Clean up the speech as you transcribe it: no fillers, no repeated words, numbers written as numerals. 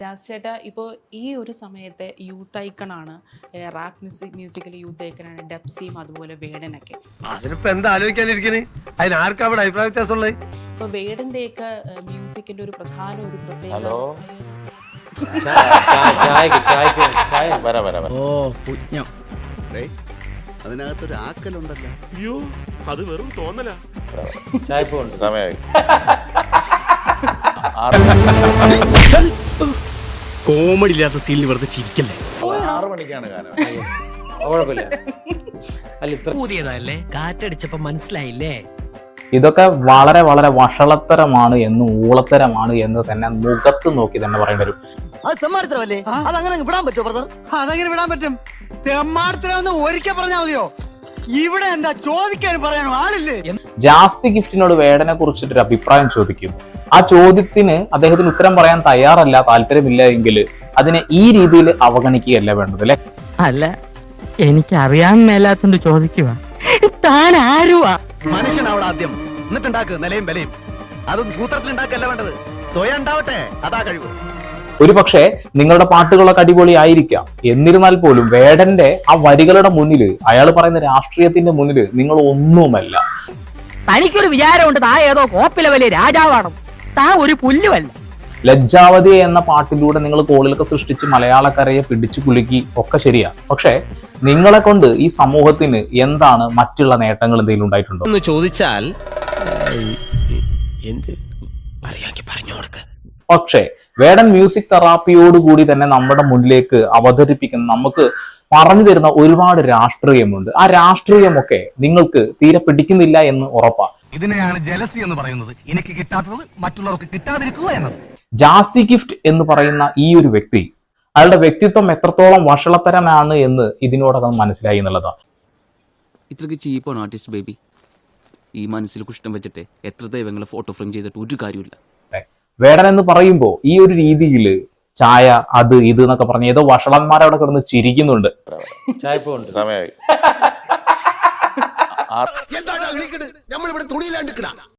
Jazz ചേട്ടാ, ഇപ്പോൾ ഈ ഒരു സമയത്തെ യൂത്ത് ഐക്കണാണ്, റാപ്പ് മ്യൂസിക്കിൽ യൂത്ത് ഐക്കണാണ് ഡെപ്സിയും അതുപോലെ വേടനൊക്കെ. അതിനിപ്പോ എന്താ ആലോചിക്കാനിരിക്കണേ? അതിനാർക്കാ അവിടെ അഭിപ്രായ വ്യത്യാസമുള്ളത്? ഇപ്പൊ വേടന്റെയൊക്കെ മ്യൂസിക്കിന്റെ ഒരു പ്രധാന ഒരു പ്രത്യേകത അതിനകത്തൊരു ആക്കലുണ്ടല്ലോ. അയ്യോ, അത് വെറും തോന്നല. സമയമായി. കോമഡി ഇല്ലാത്ത സീനിൽ വെറുതെ ചിരിക്കല്ലേ. 6 മണിക്കാണ് ഗാനം. കുഴപ്പമില്ല. പുതിയതല്ലേ, കാറ്റടിച്ചപ്പോ മനസ്സിലായില്ലേ? ഇതൊക്കെ വളരെ വളരെ വഷളത്തരമാണ് എന്ന് ഊളത്തരമാണ് എന്ന് തന്നെ മുഖത്ത് നോക്കി തന്നെ പറയേണ്ടി വരും. അത് തെമ്മാടിത്തരമല്ലേ? അതങ്ങനെ വിടാൻ പറ്റുമോ ബ്രദർ? അതെങ്ങനെ വിടാൻ പറ്റും? തെമ്മാടത്തിനൊന്ന് ഒരിക്കൽ പറഞ്ഞാൽ മതിയോ? ഇവിടെ എന്താ ചോദിക്കാൻ പറയാനോ ആളില്ലേ? ജാസി ഗിഫ്റ്റിനോട് വേടനെ കുറിച്ചിട്ടൊരു അഭിപ്രായം ചോദിക്കും. ആ ചോദ്യത്തിന് അദ്ദേഹത്തിന് ഉത്തരം പറയാൻ തയ്യാറല്ല, താല്പര്യമില്ല എങ്കിൽ അതിനെ ഈ രീതിയിൽ അവഗണിക്കുകയല്ല വേണ്ടത് അല്ലെ? അല്ല, എനിക്ക് അറിയാൻ മേലാത്തോണ്ട് ചോദിക്കുക, താൻ ആരുവാ? മനുഷ്യനാവണം ആദ്യം, എന്നിട്ടുണ്ടാക്ക് നിലയും വിലയും. അതൊന്നും സൂത്രത്തിൽ ഉണ്ടാക്കല്ല വേണ്ടത്, സ്വയം ഉണ്ടാവട്ടെ, അതാ കഴിവ്. ഒരു പക്ഷേ നിങ്ങളുടെ പാട്ടുകളൊക്കെ അടിപൊളി ആയിരിക്കാം, എന്നിരുന്നാൽ പോലും വേടന്റെ ആ വരികളുടെ മുന്നിൽ, അയാൾ പറയുന്ന രാഷ്ട്രീയത്തിന്റെ മുന്നിൽ നിങ്ങൾ ഒന്നുമല്ല. തനിക്കൊരു വിചാരമുണ്ട് താ ഏതോ കോപ്പിലെ വലിയ രാജാവാണ്, താ ഒരു പുല്ലുമല്ല. ലജ്ജാവതി എന്ന പാട്ടിലൂടെ നിങ്ങൾ കോളിലൊക്കെ സൃഷ്ടിച്ച് മലയാളക്കരയെ പിടിച്ചു കുലുക്കി ഒക്കെ ശരിയാ. പക്ഷെ നിങ്ങളെ കൊണ്ട് ഈ സമൂഹത്തിന് എന്താണ് മറ്റുള്ള നേട്ടങ്ങൾ എന്തെങ്കിലും ഉണ്ടായിട്ടുണ്ടോ എന്ന് ചോദിച്ചാൽ എന്ത് പറയാങ്കി പറഞ്ഞു കൊടുക്ക. പക്ഷേ വേടൻ മ്യൂസിക് തെറാപ്പിയോടുകൂടി തന്നെ നമ്മുടെ മുന്നിലേക്ക് അവതരിപ്പിക്കുന്ന, നമുക്ക് പറഞ്ഞു തരുന്ന ഒരുപാട് രാഷ്ട്രീയമുണ്ട്. ആ രാഷ്ട്രീയമൊക്കെ നിങ്ങൾക്ക് തീരെ പിടിക്കുന്നില്ല എന്ന് ഉറപ്പാ. ഇതിനെയാണ് ജലസി എന്ന് പറയുന്നത്. എനിക്ക് കിട്ടാത്തത് മറ്റുള്ളവർക്ക് കിട്ടാതിരിക്കുക എന്നത്. ജാസി ഗിഫ്റ്റ് എന്ന് പറയുന്ന ഈ ഒരു വ്യക്തി, അയാളുടെ വ്യക്തിത്വം എത്രത്തോളം വഷളത്തരമാണ് എന്ന് ഇതിനോടകം മനസ്സിലായി എന്നുള്ളതാണ്. ഇത്രയ്ക്ക് ചീപ്പാണ് ആർട്ടിസ്റ്റ് ബേബി. ഈ മനസ്സിൽ കുഷ്ടം വെച്ചിട്ട് എത്ര ദൈവങ്ങളെ ഫോട്ടോ ഫ്രെയിം ചെയ്തിട്ട് ഒരു കാര്യമില്ല. വേടൻ എന്ന് പറയുമ്പോൾ ഈ ഒരു രീതിയിൽ ചായ അത് ഇത് എന്നൊക്കെ പറഞ്ഞ് ഏതോ വഷളന്മാരവിടെ കിടന്ന് ചിരിക്കുന്നുണ്ട്. സമയമായി. എന്താ നമ്മളിവിടെ തുണിയിലാണ്ടിക്കണ